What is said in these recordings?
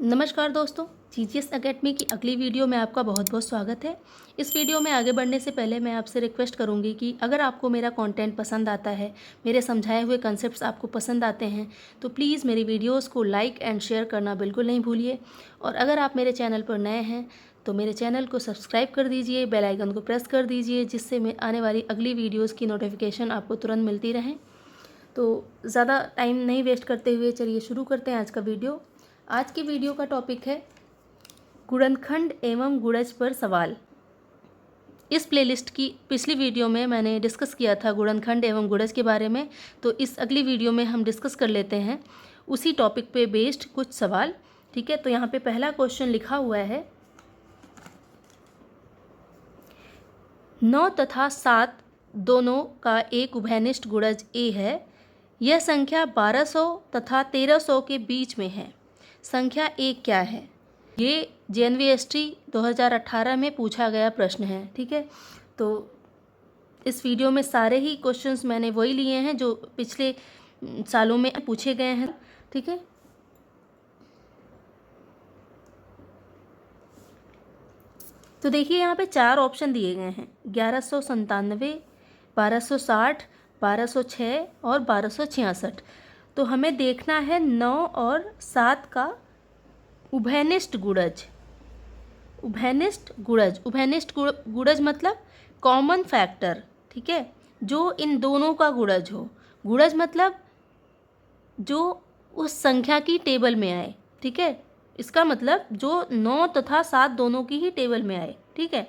नमस्कार दोस्तों, GGS academy की अगली वीडियो में आपका बहुत बहुत स्वागत है। इस वीडियो में आगे बढ़ने से पहले मैं आपसे रिक्वेस्ट करूंगी कि अगर आपको मेरा कंटेंट पसंद आता है, मेरे समझाए हुए कॉन्सेप्ट्स आपको पसंद आते हैं, तो प्लीज़ मेरी वीडियोस को लाइक एंड शेयर करना बिल्कुल नहीं भूलिए। और अगर आप मेरे चैनल पर नए हैं तो मेरे चैनल को सब्सक्राइब कर दीजिए, बेल आइकन को प्रेस कर दीजिए, जिससे मैं आने वाली अगली वीडियोज़ की नोटिफिकेशन आपको तुरंत मिलती रहें। तो ज़्यादा टाइम नहीं वेस्ट करते हुए चलिए शुरू करते हैं आज का वीडियो। आज की वीडियो का टॉपिक है गुणनखंड एवं गुणज पर सवाल। इस प्लेलिस्ट की पिछली वीडियो में मैंने डिस्कस किया था गुणनखंड एवं गुणज के बारे में, तो इस अगली वीडियो में हम डिस्कस कर लेते हैं उसी टॉपिक पे बेस्ड कुछ सवाल। ठीक है, तो यहाँ पे पहला क्वेश्चन लिखा हुआ है 9 तथा 7 दोनों का एक उभयनिष्ठ गुणज ए है। यह संख्या 1200 तथा 1300 के बीच में है। संख्या ए क्या है? ये JNVST 2018 में पूछा गया प्रश्न है। ठीक है, तो इस वीडियो में सारे ही क्वेश्चंस मैंने वही लिए हैं जो पिछले सालों में पूछे गए हैं। ठीक है, तो देखिए यहाँ पे 4 ऑप्शन दिए गए हैं: 1197, 1260, 1206 और 1266। तो हमें देखना है 9 और 7 का उभयनिष्ठ गुणज। उभयनिष्ठ गुणज मतलब कॉमन फैक्टर। ठीक है, जो इन दोनों का गुणज हो। गुणज मतलब जो उस संख्या की टेबल में आए। ठीक है, इसका मतलब जो 9 तथा 7 दोनों की ही टेबल में आए। ठीक है,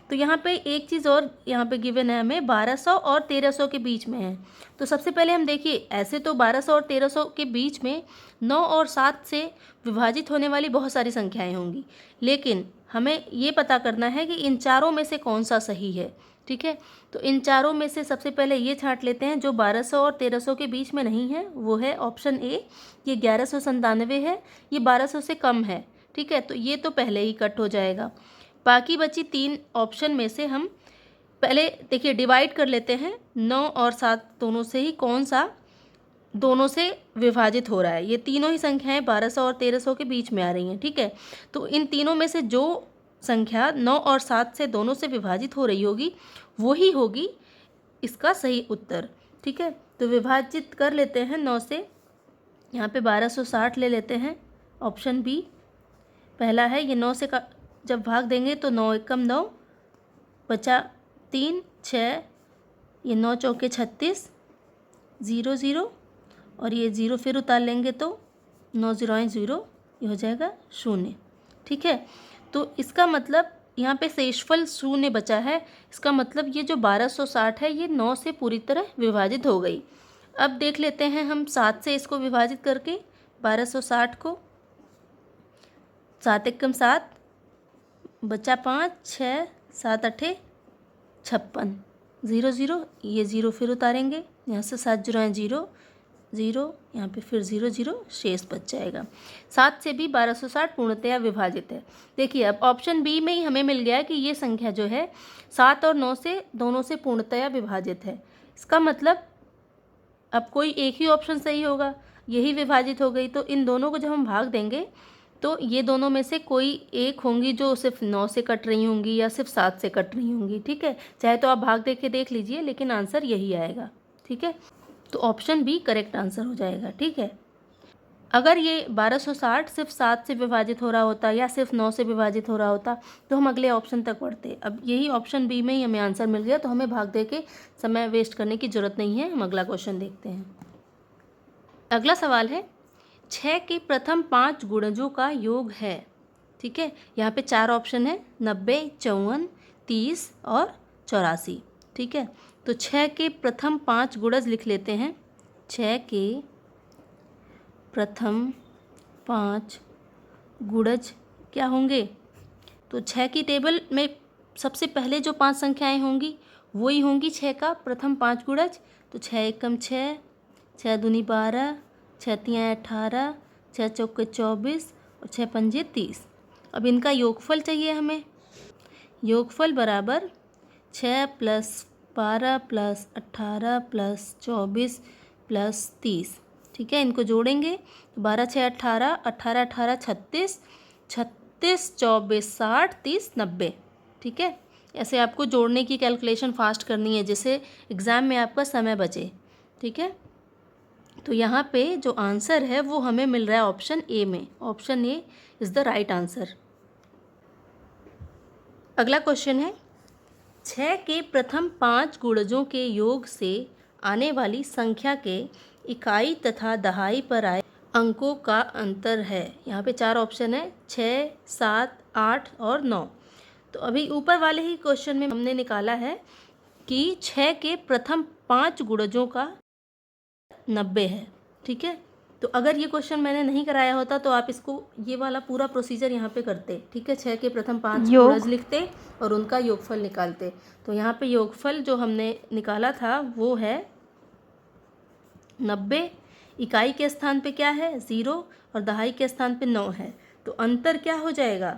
तो यहाँ पे एक चीज़ और यहाँ पे गिवन है हमें, 1200 और 1300 के बीच में है। तो सबसे पहले हम देखिए, ऐसे तो 1200 और 1300 के बीच में 9 और 7 से विभाजित होने वाली बहुत सारी संख्याएं होंगी, लेकिन हमें ये पता करना है कि इन चारों में से कौन सा सही है। ठीक है, तो इन चारों में से सबसे पहले ये छांट लेते हैं, जो 1200 और 1300 के बीच में नहीं है वो है ऑप्शन ए। ये 1197 है, ये 1200 से कम है। ठीक है, तो ये तो पहले ही कट हो जाएगा। बाकी बची 3 ऑप्शन में से हम पहले देखिए डिवाइड कर लेते हैं 9 और 7 दोनों से ही कौन सा दोनों से विभाजित हो रहा है। ये तीनों ही संख्याएं 1200 और 1300 के बीच में आ रही हैं। ठीक है, तो इन तीनों में से जो संख्या 9 और 7 से दोनों से विभाजित हो रही होगी वही होगी इसका सही उत्तर। ठीक है, तो विभाजित कर लेते हैं 9 से। यहाँ पे 1260 ले लेते हैं, ऑप्शन बी पहला है। ये 9 से जब भाग देंगे तो 9 एकम 9, बचा 3 6, ये 9 चौके 36, 0 0 और ये 0 फिर उतार लेंगे तो 9 0 0, ये हो जाएगा 0। ठीक है, तो इसका मतलब यहाँ पे शेषफल 0 बचा है। इसका मतलब ये जो 1260 है ये 9 से पूरी तरह विभाजित हो गई। अब देख लेते हैं हम 7 से इसको विभाजित करके 1260 को। 7 एकम 7, बचा 5 6 7 8 56, 0 0, ये 0 फिर उतारेंगे, यहाँ से 7 0 0 0, यहाँ पे फिर 0 0 शेष बच जाएगा। 7 से भी 1260 पूर्णतया विभाजित है। देखिए अब ऑप्शन बी में ही हमें मिल गया कि ये संख्या जो है 7 और 9 से दोनों से पूर्णतया विभाजित है। इसका मतलब अब कोई एक ही ऑप्शन सही होगा, यही विभाजित हो गई। तो इन दोनों को जब हम भाग देंगे तो ये दोनों में से कोई एक होंगी जो सिर्फ 9 से कट रही होंगी या सिर्फ 7 से कट रही होंगी। ठीक है, चाहे तो आप भाग दे के देख लीजिए, लेकिन आंसर यही आएगा। ठीक है, तो ऑप्शन बी करेक्ट आंसर हो जाएगा। ठीक है, अगर ये 1260 सिर्फ 7 से विभाजित हो रहा होता या सिर्फ 9 से विभाजित हो रहा होता तो हम अगले ऑप्शन तक बढ़ते। अब यही ऑप्शन बी में ही हमें आंसर मिल गया, तो हमें भाग दे के समय वेस्ट करने की ज़रूरत नहीं है। हम अगला क्वेश्चन देखते हैं। अगला सवाल है 6 के प्रथम 5 गुणजों का योग है। ठीक है, यहाँ पे 4 ऑप्शन है: 90, 54, 30 और 84। ठीक है, तो 6 के प्रथम 5 गुणज लिख लेते हैं। 6 के प्रथम 5 गुणज क्या होंगे? तो 6 की टेबल में सबसे पहले जो 5 संख्याएं होंगी वही होंगी 6 का प्रथम 5 गुणज। तो 6 एकम 6, 6 दूनी 12, 6 तियाँ 18, 6 चौके 24 और 6 पंजे 30। अब इनका योगफल चाहिए हमें। योगफल बराबर 6 + 12 + 18 + 24 + 30। ठीक है, इनको जोड़ेंगे तो 12 6 18, 18 18 36, 36 24 60, 30 90। ठीक है, ऐसे आपको जोड़ने की कैलकुलेशन फास्ट करनी है जिससे एग्ज़ाम में आपका समय बचे। ठीक है, तो यहाँ पे जो आंसर है वो हमें मिल रहा है ऑप्शन ए में। Option A is the right answer. अगला क्वेश्चन है 6 के प्रथम 5 गुणजों के योग से आने वाली संख्या के इकाई तथा दहाई पर आए अंकों का अंतर है। यहाँ पे 4 ऑप्शन है, 6 7 8 और 9। तो अभी ऊपर वाले ही क्वेश्चन में हमने निकाला है कि 6 के प्रथम 5 गुणजों का 90 है। ठीक है, तो अगर ये क्वेश्चन मैंने नहीं कराया होता तो आप इसको ये वाला पूरा प्रोसीजर यहाँ पे करते। ठीक है, 6 के प्रथम 5 गुणज लिखते और उनका योगफल निकालते। तो यहाँ पे योगफल जो हमने निकाला था वो है 90। इकाई के स्थान पे क्या है 0 और दहाई के स्थान पे 9 है। तो अंतर क्या हो जाएगा,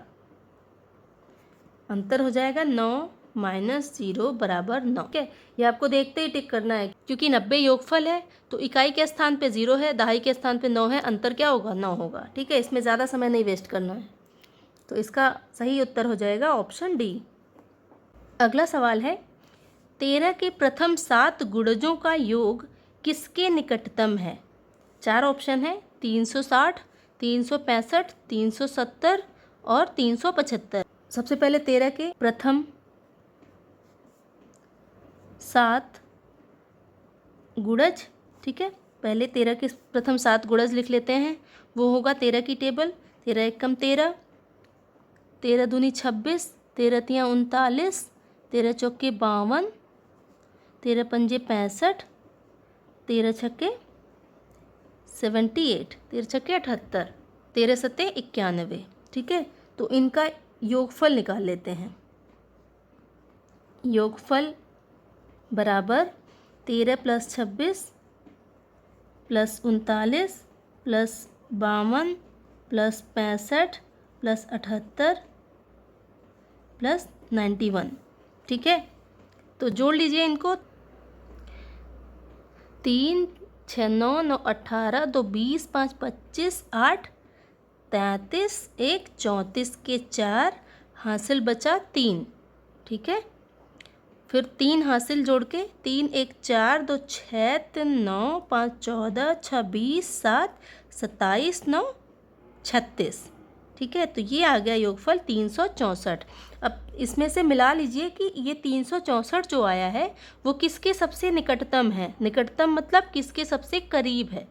अंतर हो जाएगा 9 माइनस 0 बराबर 9। ठीक है, ये आपको देखते ही टिक करना है क्योंकि 90 योगफल है तो इकाई के स्थान पे 0 है, दहाई के स्थान पे 9 है, अंतर क्या होगा 9 होगा। ठीक है, इसमें ज़्यादा समय नहीं वेस्ट करना है। तो इसका सही उत्तर हो जाएगा ऑप्शन डी। अगला सवाल है 13 के प्रथम 7 गुणजों का योग किसके निकटतम है। 4 ऑप्शन है, 360, 365, 370 और 375। सबसे पहले 13 के प्रथम 7 गुणज। ठीक है, पहले 13 के प्रथम 7 गुणज लिख लेते हैं। वो होगा 13 की टेबल, 13 एकम 13, 13 दूनी 26, 13 तियाँ 39, 13 चौके 52, 13 पंजे 65, 13 छक्के 78, 13 छक्के 78, 13 सत्ते 91। ठीक है, तो इनका योगफल निकाल लेते हैं। योगफल बराबर 13 + 26 + 39 + 52 + 65 + 78 + 91। ठीक है, तो जोड़ लीजिए इनको। 3 6 9 9 18, 2 20, 5 25, 8 33, 1 34 के 4 हासिल बचा 3। ठीक है, फिर 3 हासिल जोड़ के 3 1 4, 2 6, 3 9, 5 14, 26 7, 27 9 36। ठीक है, तो ये आ गया योगफल 364। अब इसमें से मिला लीजिए कि ये 364 जो आया है वो किसके सबसे निकटतम है। निकटतम मतलब किसके सबसे करीब है।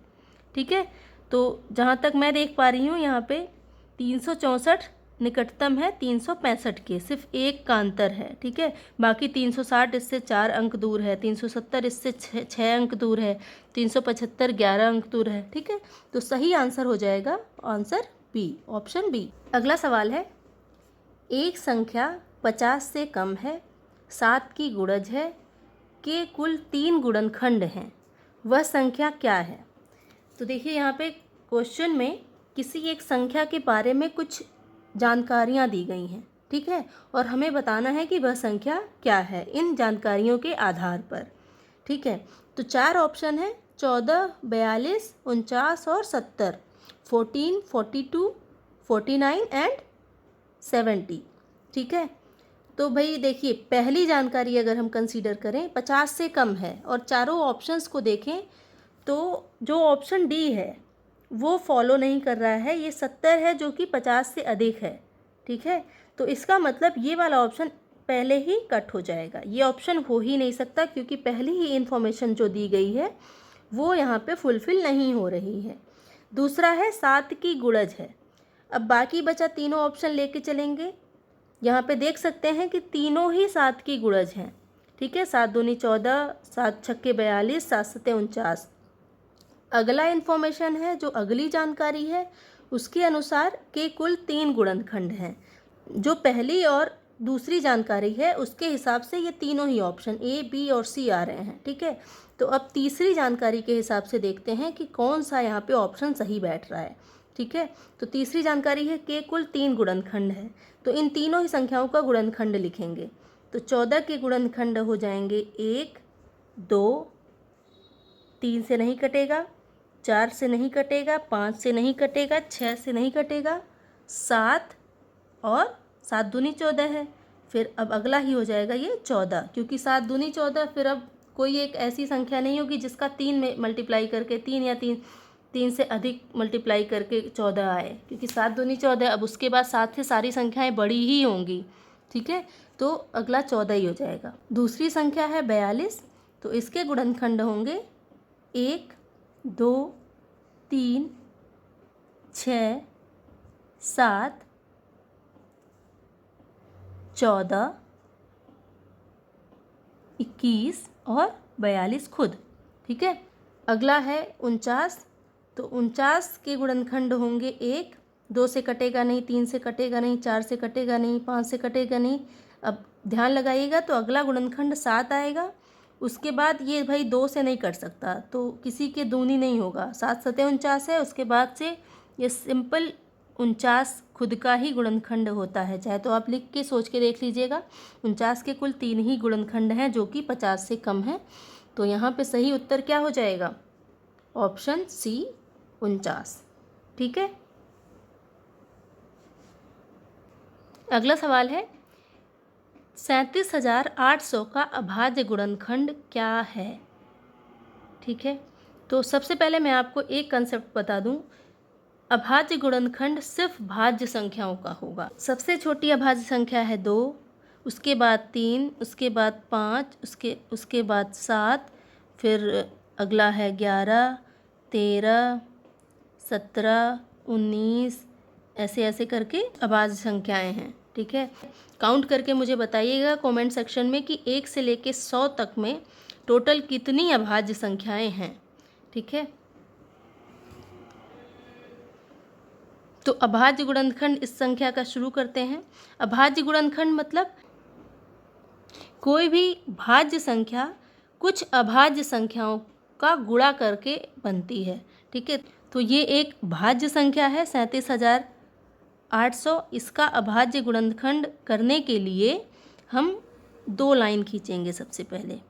ठीक है, तो जहाँ तक मैं देख पा रही हूँ यहाँ पे 364 निकटतम है 365 के, सिर्फ एक का अंतर है। ठीक है, बाकी 360 इससे 4 अंक दूर है, 370 इससे 6 अंक दूर है, 375 11 अंक दूर है। ठीक है, तो सही आंसर हो जाएगा आंसर बी, ऑप्शन बी। अगला सवाल है एक संख्या 50 से कम है, 7 की गुणज है, के कुल 3 गुणनखंड हैं, वह संख्या क्या है। तो देखिए यहाँ पे क्वेश्चन में किसी एक संख्या के बारे में कुछ जानकारियाँ दी गई हैं। ठीक है, और हमें बताना है कि वह संख्या क्या है इन जानकारियों के आधार पर। ठीक है, तो 4 ऑप्शन है, 14 42 49 और 70, 14 42 49 एंड 70। ठीक है, तो भाई देखिए पहली जानकारी अगर हम कंसीडर करें 50 से कम है और चारों ऑप्शंस को देखें तो जो ऑप्शन डी है वो फॉलो नहीं कर रहा है, ये 70 है जो कि 50 से अधिक है। ठीक है, तो इसका मतलब ये वाला ऑप्शन पहले ही कट हो जाएगा, ये ऑप्शन हो ही नहीं सकता क्योंकि पहली ही इन्फॉर्मेशन जो दी गई है वो यहाँ पे फुलफ़िल नहीं हो रही है। दूसरा है 7 की गुणज है। अब बाकी बचा तीनों ऑप्शन लेके चलेंगे, यहाँ पे देख सकते हैं कि तीनों ही 7 की गुणज हैं। ठीक है, 7 दूनी 14, 7 छक्के 42, 7 सत्ते 49। अगला इन्फॉर्मेशन है जो अगली जानकारी है उसके अनुसार के कुल 3 गुणनखंड हैं। जो पहली और दूसरी जानकारी है उसके हिसाब से ये तीनों ही ऑप्शन ए बी और सी आ रहे हैं। ठीक है, तो अब तीसरी जानकारी के हिसाब से देखते हैं कि कौन सा यहाँ पे ऑप्शन सही बैठ रहा है। ठीक है, तो तीसरी जानकारी है के कुल 3 गुणनखंड है, तो इन तीनों ही संख्याओं का गुणनखंड लिखेंगे। तो 14 के गुणनखंड हो जाएंगे 1 2, 3 से नहीं कटेगा, 4 से नहीं कटेगा, 5 से नहीं कटेगा, 6 से नहीं कटेगा, 7 और 7 दूनी 14 है। फिर अब अगला ही हो जाएगा ये 14, क्योंकि 7 दूनी 14। फिर अब कोई एक ऐसी संख्या नहीं होगी जिसका 3 में मल्टीप्लाई करके 3 या 3 से अधिक मल्टीप्लाई करके 14 आए, क्योंकि 7 दूनी 14। अब उसके बाद 7 से सारी संख्याएं बड़ी ही होंगी, ठीक है। तो अगला 14 ही हो जाएगा। दूसरी संख्या है 42, तो इसके गुणनखंड होंगे 1, 2, 3, 6, 7, 14, 21 और 42 खुद, ठीक है। अगला है 49, तो 49 के गुणनखंड होंगे 1, 2 से कटेगा नहीं, 3 से कटेगा नहीं, 4 से कटेगा नहीं, 5 से कटेगा नहीं। अब ध्यान लगाइएगा, तो अगला गुणनखंड 7 आएगा। उसके बाद ये भाई 2 से नहीं कट सकता, तो किसी के दूनी नहीं होगा। 7 सते 49 है, उसके बाद से ये सिंपल 49 खुद का ही गुणनखंड होता है। चाहे तो आप लिख के सोच के देख लीजिएगा। 49 के कुल 3 ही गुणनखंड हैं जो कि 50 से कम है। तो यहाँ पे सही उत्तर क्या हो जाएगा? ऑप्शन सी 49, ठीक है। अगला सवाल है 37,800 का अभाज्य गुणनखंड क्या है, ठीक है। तो सबसे पहले मैं आपको एक कंसेप्ट बता दूं, अभाज्य गुणनखंड सिर्फ भाज्य संख्याओं का होगा। सबसे छोटी अभाज्य संख्या है 2, उसके बाद 3, उसके बाद 5, उसके बाद 7, फिर अगला है 11, 13, 17, 19, ऐसे ऐसे करके अभाज्य संख्याएं हैं, ठीक है। काउंट करके मुझे बताइएगा कमेंट सेक्शन में कि 1 से लेके 100 तक में टोटल कितनी अभाज्य संख्याएं हैं, ठीक है। तो अभाज्य गुणनखंड इस संख्या का शुरू करते हैं। अभाज्य गुणनखंड मतलब कोई भी भाज्य संख्या कुछ अभाज्य संख्याओं का गुणा करके बनती है, ठीक है। तो ये एक भाज्य संख्या है 37,800। इसका अभाज्य गुणनखंड करने के लिए हम 2 लाइन खींचेंगे सबसे पहले,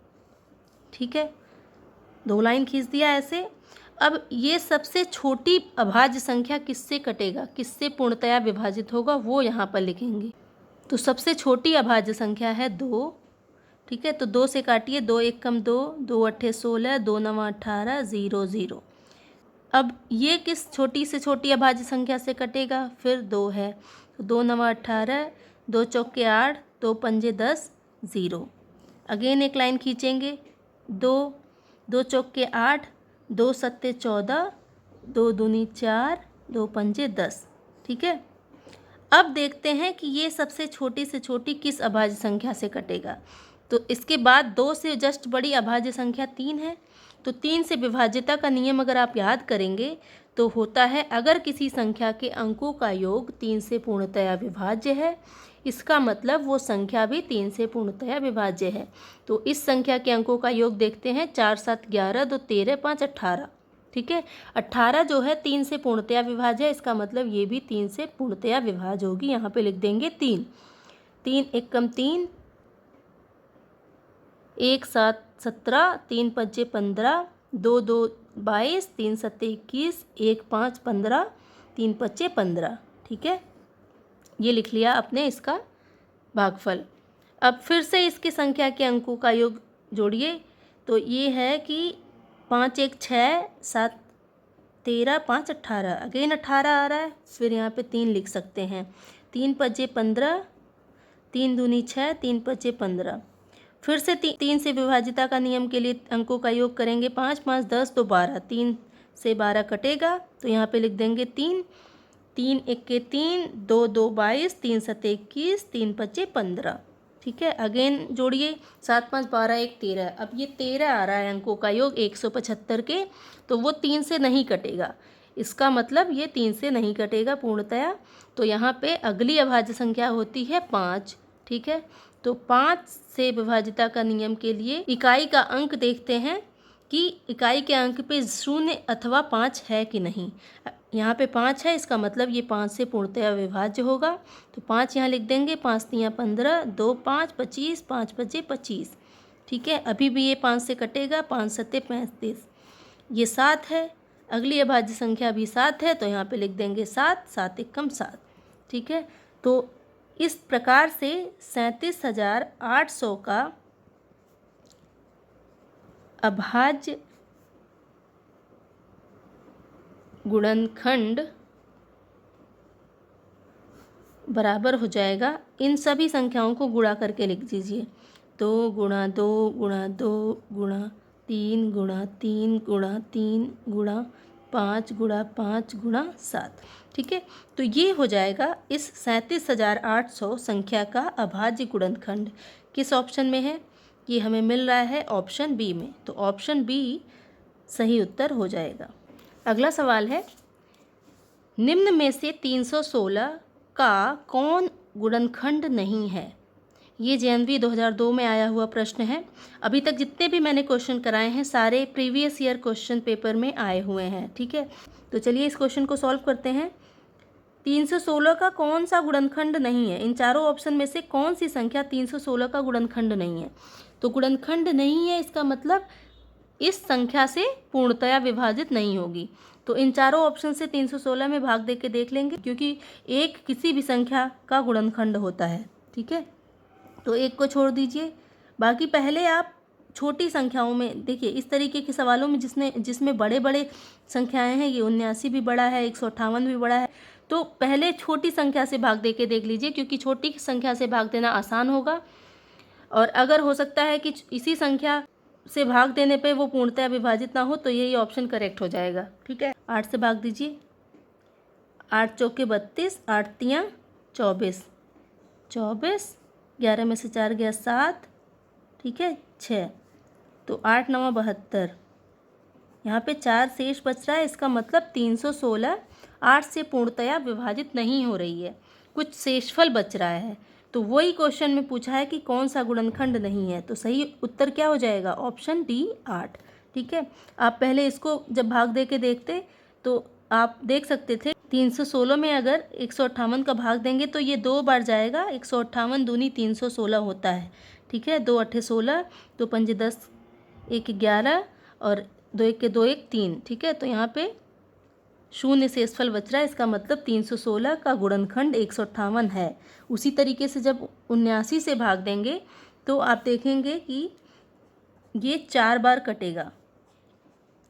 ठीक है। 2 लाइन खींच दिया ऐसे। अब ये सबसे छोटी अभाज्य संख्या किससे कटेगा, किससे पूर्णतया विभाजित होगा, वो यहाँ पर लिखेंगे। तो सबसे छोटी अभाज्य संख्या है 2, ठीक है। तो 2 से काटिए, 2 1 कम 2, 2 8 16, 2 9 18, 0 0। अब ये किस छोटी से छोटी अभाज्य संख्या से कटेगा? फिर 2 है, तो 2 9 18, 2 चौके 8, 2 पंजे 10, 0। अगेन एक लाइन खींचेंगे, 2 चौके 8, 2 सत्ते 14, 2 दूनी 4, 2 पंजे 10, ठीक है। अब देखते हैं कि ये सबसे छोटी से छोटी किस अभाज्य संख्या से कटेगा। तो इसके बाद 2 से जस्ट बड़ी अभाज्य संख्या 3 है। तो 3 से विभाज्यता का नियम अगर आप याद करेंगे तो होता है, अगर किसी संख्या के अंकों का योग 3 से पूर्णतया विभाज्य है, इसका मतलब वो संख्या भी 3 से पूर्णतया विभाज्य है। तो इस संख्या के अंकों का योग देखते हैं, 4 7 11, 2 13, 5 18, ठीक है। 18 जो है 3 से पूर्णतया विभाज्य है, इसका मतलब ये भी 3 से पूर्णतया विभाज्य होगी। यहाँ पे लिख देंगे 3, 3 1 कम 3, 1 7 17, 3 पंजे 15, 2 2 22, 3 सत्ते 21, 1 5 15, 3 पच्चे 15, ठीक है। ये लिख लिया आपने इसका भागफल। अब फिर से इसकी संख्या के अंकों का योग जोड़िए। तो ये है कि 5 1 6, 7 13, 5 18, अगेन 18 आ रहा है। फिर यहाँ पे 3 लिख सकते हैं, 3 पच्चे 15, 3 दूनी 6, 3 पच्चे 15। फिर से 3 से विभाजिता का नियम के लिए अंकों का योग करेंगे, 5 5 10, 2 12, 3 से 12 कटेगा, तो यहाँ पे लिख देंगे 3, 3 1 के 3, 2 2 22, 3 7 21, 3 पच्चे 15, ठीक है। अगेन जोड़िए, 7 5 12, 1 13। अब ये 13 आ रहा है अंकों का योग 175 के, तो वो 3 से नहीं कटेगा, इसका मतलब ये 3 से नहीं कटेगा पूर्णतया। तो यहाँ पे अगली अभाज्य संख्या होती है 5, ठीक है। तो 5 से विभाजिता का नियम के लिए इकाई का अंक देखते हैं कि इकाई के अंक पे 0 अथवा 5 है कि नहीं। यहाँ पे 5 है, इसका मतलब ये 5 से पूर्णतया विभाज्य होगा। तो 5 यहाँ लिख देंगे, 5 3 15, 2 5 25, 5 पच्चे 25, ठीक है। अभी भी ये 5 से कटेगा, 5 7 35, ये 7 है। अगली अभाज्य संख्या भी 7 है, तो यहाँ पे लिख देंगे 7, 7 एकम 7। ठीक है, तो इस प्रकार से 37,800 का अभाज्य गुणनखंड बराबर हो जाएगा, इन सभी संख्याओं को गुणा करके लिख दीजिए, 2 गुणा 2 गुणा 2 गुणा 3 गुणा 3 गुणा 3 गुणा 5 गुणा 5 गुणा 7। ठीक है, तो ये हो जाएगा इस 37,800 संख्या का अभाज्य गुणनखंड। किस ऑप्शन में है? ये हमें मिल रहा है ऑप्शन बी में, तो ऑप्शन बी सही उत्तर हो जाएगा। अगला सवाल है, निम्न में से 316 का कौन गुणनखंड नहीं है? ये जेएनवी 2002 में आया हुआ प्रश्न है। अभी तक जितने भी मैंने क्वेश्चन कराए हैं सारे प्रीवियस ईयर क्वेश्चन पेपर में आए हुए हैं। ठीक है, तो चलिए इस क्वेश्चन को सॉल्व करते हैं। 316 का कौन सा गुणनखंड नहीं है? इन चारों ऑप्शन में से कौन सी संख्या 316 का गुणनखंड नहीं है? तो गुणनखंड नहीं है, इसका मतलब इस संख्या से पूर्णतया विभाजित नहीं होगी। तो इन चारों ऑप्शन से 316 में भाग दे के देख लेंगे, क्योंकि एक किसी भी संख्या का गुणनखंड होता है। ठीक है, तो एक को छोड़ दीजिए, बाकी पहले आप छोटी संख्याओं में देखिए। इस तरीके के सवालों में जिसमें बड़े बड़े संख्याएं हैं, ये 79 भी बड़ा है, 158 भी बड़ा है, तो पहले छोटी संख्या से भाग दे के देख लीजिए, क्योंकि छोटी संख्या से भाग देना आसान होगा। और अगर हो सकता है कि इसी संख्या से भाग देने पे वो पूर्णतः विभाजित ना हो, तो यही ऑप्शन करेक्ट हो जाएगा। ठीक है, 8 से भाग दीजिए, 8 चौके 32, 8 तियाँ 24, 24, 11 में से 4 गया 7, ठीक है 6, तो 8 9 72, यहाँ पे 4 शेष बच रहा है, इसका मतलब 316 8 से पूर्णतया विभाजित नहीं हो रही है, कुछ शेषफल बच रहा है। तो वही क्वेश्चन में पूछा है कि कौन सा गुणनखंड नहीं है, तो सही उत्तर क्या हो जाएगा? Option D 8। ठीक है, आप पहले इसको जब भाग दे के देखते तो आप देख सकते थे 316 में अगर 158 का भाग देंगे तो ये 2 बार जाएगा, 158 दूनी 316 होता है। ठीक है, 2 8 16, 2 5 10, 1 11 और 2 1 2 1 3। ठीक है, तो यहाँ पे शून्य शेषफल बच रहा है, इसका मतलब 316 का गुणनखंड 158 है। उसी तरीके से जब 79 से भाग देंगे तो आप देखेंगे कि ये 4 बार कटेगा,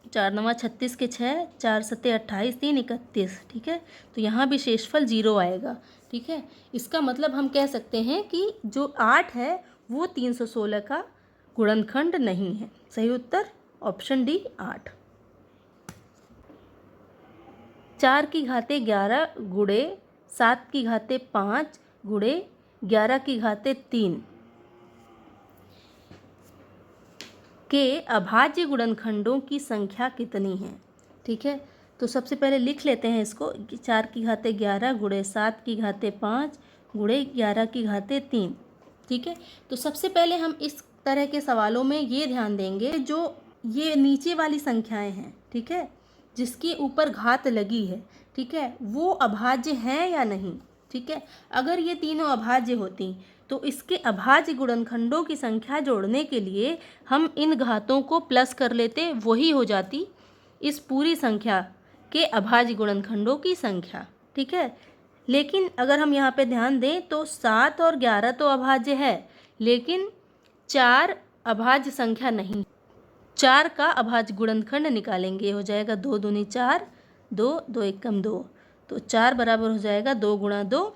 4 9 36 के 6, 4 7 28, 3 31। ठीक है, तो यहाँ भी शेषफल 0 आएगा। ठीक है, इसका मतलब हम कह सकते हैं कि जो 8 है वो 316 का गुणनखंड नहीं है। सही उत्तर ऑप्शन डी 8। 4 की घाते 11 गुणे 7 की घाते 5 गुणे 11 की घाते 3 के अभाज्य गुणनखंडों की संख्या कितनी है? ठीक है, तो सबसे पहले लिख लेते हैं इसको, 4 की घाते 11 गुणे 7 की घाते 5 गुणे 11 की घाते 3। ठीक है, तो सबसे पहले हम इस तरह के सवालों में ये ध्यान देंगे, जो ये नीचे वाली संख्याएं हैं, ठीक है, जिसके ऊपर घात लगी है, ठीक है, वो अभाज्य हैं या नहीं। ठीक है, अगर ये तीनों अभाज्य होती तो इसके अभाज्य गुणनखंडों की संख्या जोड़ने के लिए हम इन घातों को प्लस कर लेते, वही हो जाती इस पूरी संख्या के अभाज्य गुणनखंडों की संख्या। ठीक है, लेकिन अगर हम यहाँ पे ध्यान दें तो 7 और 11 तो अभाज्य है, लेकिन 4 अभाज्य संख्या नहीं। 4 का अभाज्य गुणनखंड निकालेंगे, हो जाएगा 2 दूनी 4, 2 2 एकम 2, तो 4 बराबर हो जाएगा 2 गुणा 2।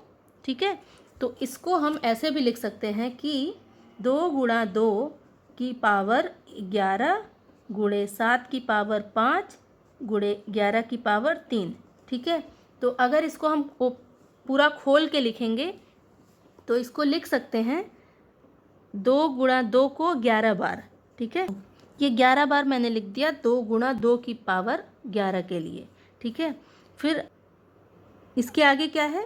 ठीक है, तो इसको हम ऐसे भी लिख सकते हैं कि 2 गुणा 2 की पावर 11 गुणे 7 की पावर 5 गुणे 11 की पावर 3। ठीक है, तो अगर इसको हम पूरा खोल के लिखेंगे तो इसको लिख सकते हैं 2 गुणा 2 को 11 बार। ठीक है, ये 11 बार मैंने लिख दिया 2 गुणा 2 की पावर 11 के लिए। ठीक है, फिर इसके आगे क्या है?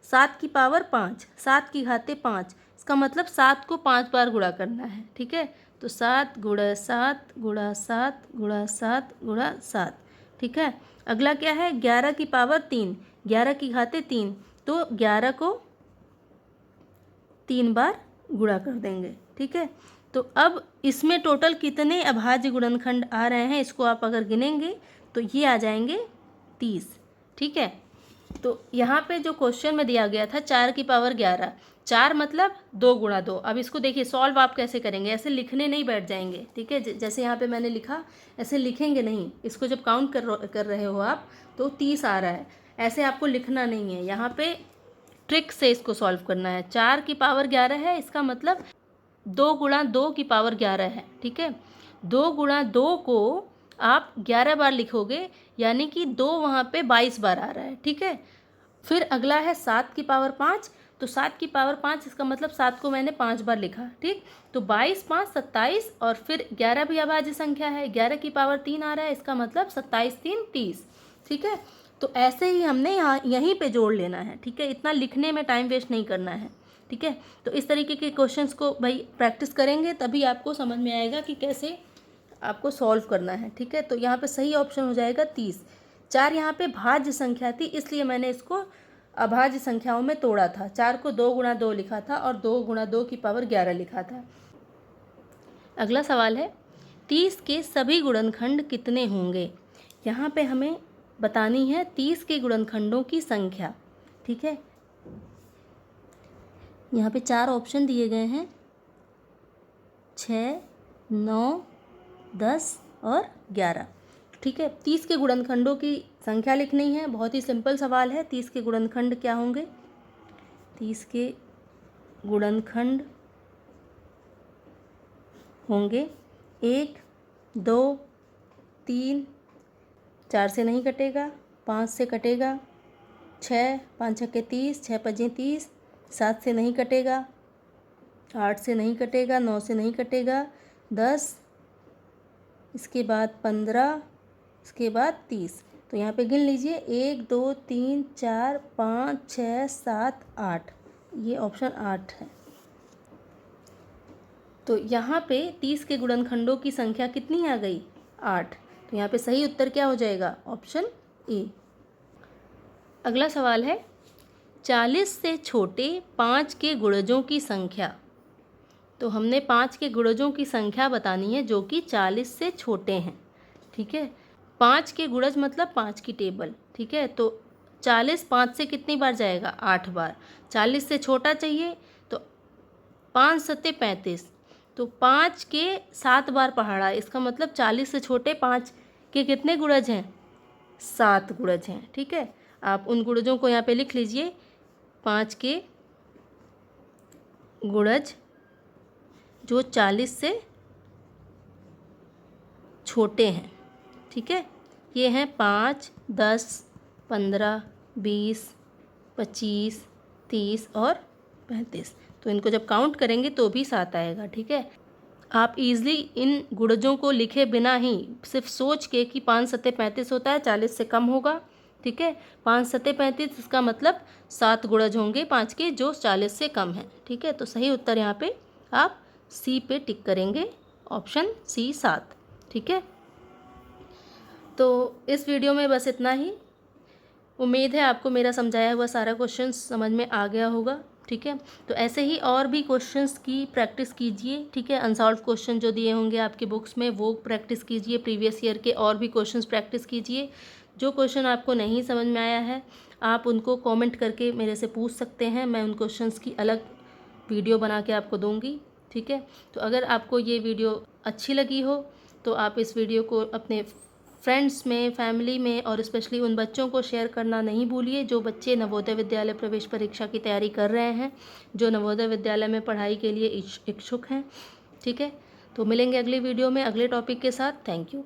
7 की पावर 5, 7 की घाते 5, इसका मतलब 7 को 5 बार गुणा करना है। ठीक है, तो 7 गुणा 7 गुणा 7 गुणा 7 गुणा 7। ठीक है, अगला क्या है? 11 की पावर 3, 11 की घाते 3, तो 11 को 3 बार गुणा कर देंगे। ठीक है, तो अब इसमें टोटल कितने अभाज्य गुणनखंड आ रहे हैं, इसको आप अगर गिनेंगे तो ये आ जाएंगे 30। ठीक है, तो यहाँ पे जो क्वेश्चन में दिया गया था 4 की पावर 11, 4 मतलब 2 गुणा 2। अब इसको देखिए सॉल्व आप कैसे करेंगे, ऐसे लिखने नहीं बैठ जाएंगे। ठीक है, जैसे यहाँ पे मैंने लिखा ऐसे लिखेंगे नहीं, इसको जब काउंट कर रहे हो आप तो 30 आ रहा है, ऐसे आपको लिखना नहीं है। यहाँ पे ट्रिक से इसको सॉल्व करना है। 4 की पावर 11 है, इसका मतलब 2 गुणा 2 की पावर 11 है। ठीक है, 2 गुणा 2 को आप 11 बार लिखोगे, यानी कि 2 वहाँ पे 22 बार आ रहा है। ठीक है, फिर अगला है 7 की पावर 5, तो 7 की पावर 5 इसका मतलब 7 को मैंने 5 बार लिखा। ठीक, तो 22 5 27, और फिर 11 भी अभाज्य संख्या है, 11 की पावर 3 आ रहा है, इसका मतलब 27 3 30। ठीक है, तो ऐसे ही हमने यहाँ यहीं पे जोड़ लेना है। ठीक है, इतना लिखने में टाइम वेस्ट नहीं करना है। ठीक है, तो इस तरीके के क्वेश्चंस को भाई प्रैक्टिस करेंगे तभी आपको समझ में आएगा कि कैसे आपको सॉल्व करना है। ठीक है, तो यहाँ पे सही ऑप्शन हो जाएगा 30। 4 यहाँ पे भाज्य संख्या थी, इसलिए मैंने इसको अभाज्य संख्याओं में तोड़ा था। 4 को 2 गुणा 2 लिखा था और 2 गुणा 2 की पावर 11 लिखा था। अगला सवाल है 30 के सभी गुणनखंड कितने होंगे। यहाँ पे हमें बतानी है 30 के गुणनखंडों की संख्या। ठीक है, यहाँ पे 4 ऑप्शन दिए गए हैं, 6 9 10 और 11। ठीक है, 30 के गुणनखंडों की संख्या लिखनी है। बहुत ही सिंपल सवाल है। 30 के गुणनखंड क्या होंगे, 30 के गुणनखंड होंगे 1 2 3, 4 से नहीं कटेगा, 5 से कटेगा, 6 5 छक्के 30, 6 पजे 30, 7 से नहीं कटेगा, 8 से नहीं कटेगा, 9 से नहीं कटेगा, 10, इसके बाद 15, इसके बाद 30। तो यहाँ पे गिन लीजिए 1 2 3 4 5 6 7 8, ये ऑप्शन 8 है। तो यहाँ पे 30 के गुणनखंडों की संख्या कितनी आ गई, 8। तो यहाँ पे सही उत्तर क्या हो जाएगा, ऑप्शन ए। अगला सवाल है 40 से छोटे 5 के गुणजों की संख्या। तो हमने 5 के गुणजों की संख्या बतानी है जो कि 40 से छोटे हैं। ठीक है, 5 के गुणज मतलब 5 की टेबल। ठीक है, तो 40 5 से कितनी बार जाएगा, 8 बार। 40 से छोटा चाहिए तो 5 सत्ते 35, तो 5 के 7 बार पहाड़ा, इसका मतलब 40 से छोटे 5 के कितने गुणज हैं, 7 गुणज हैं। ठीक है, आप उन गुणजों को यहाँ पे लिख लीजिए। 5 के गुणज जो 40 से छोटे हैं। ठीक है, ये हैं 5 10 15 20 25 30 और 35। तो इनको जब काउंट करेंगे तो भी 7 आएगा। ठीक है, आप इजीली इन गुणजों को लिखे बिना ही सिर्फ सोच के कि 5 सत्ते 35 होता है, 40 से कम होगा। ठीक है, 5 सत्ते 35, इसका मतलब 7 गुणज होंगे 5 के जो 40 से कम है। ठीक है, तो सही उत्तर यहाँ पे आप सी पे टिक करेंगे, ऑप्शन सी 7। ठीक है, तो इस वीडियो में बस इतना ही। उम्मीद है आपको मेरा समझाया हुआ सारा क्वेश्चन समझ में आ गया होगा। ठीक है, तो ऐसे ही और भी क्वेश्चंस की प्रैक्टिस कीजिए। ठीक है, अनसॉल्व क्वेश्चन जो दिए होंगे आपके बुक्स में वो प्रैक्टिस कीजिए। प्रीवियस ईयर के और भी क्वेश्चंस प्रैक्टिस कीजिए। जो क्वेश्चन आपको नहीं समझ में आया है आप उनको कमेंट करके मेरे से पूछ सकते हैं, मैं उन क्वेश्चंस की अलग वीडियो बना के आपको दूंगी। ठीक है, तो अगर आपको ये वीडियो अच्छी लगी हो तो आप इस वीडियो को अपने फ्रेंड्स में, फैमिली में और स्पेशली उन बच्चों को शेयर करना नहीं भूलिए जो बच्चे नवोदय विद्यालय प्रवेश परीक्षा की तैयारी कर रहे हैं, जो नवोदय विद्यालय में पढ़ाई के लिए इच्छुक हैं। ठीक है, तो मिलेंगे अगली वीडियो में अगले टॉपिक के साथ। Thank you.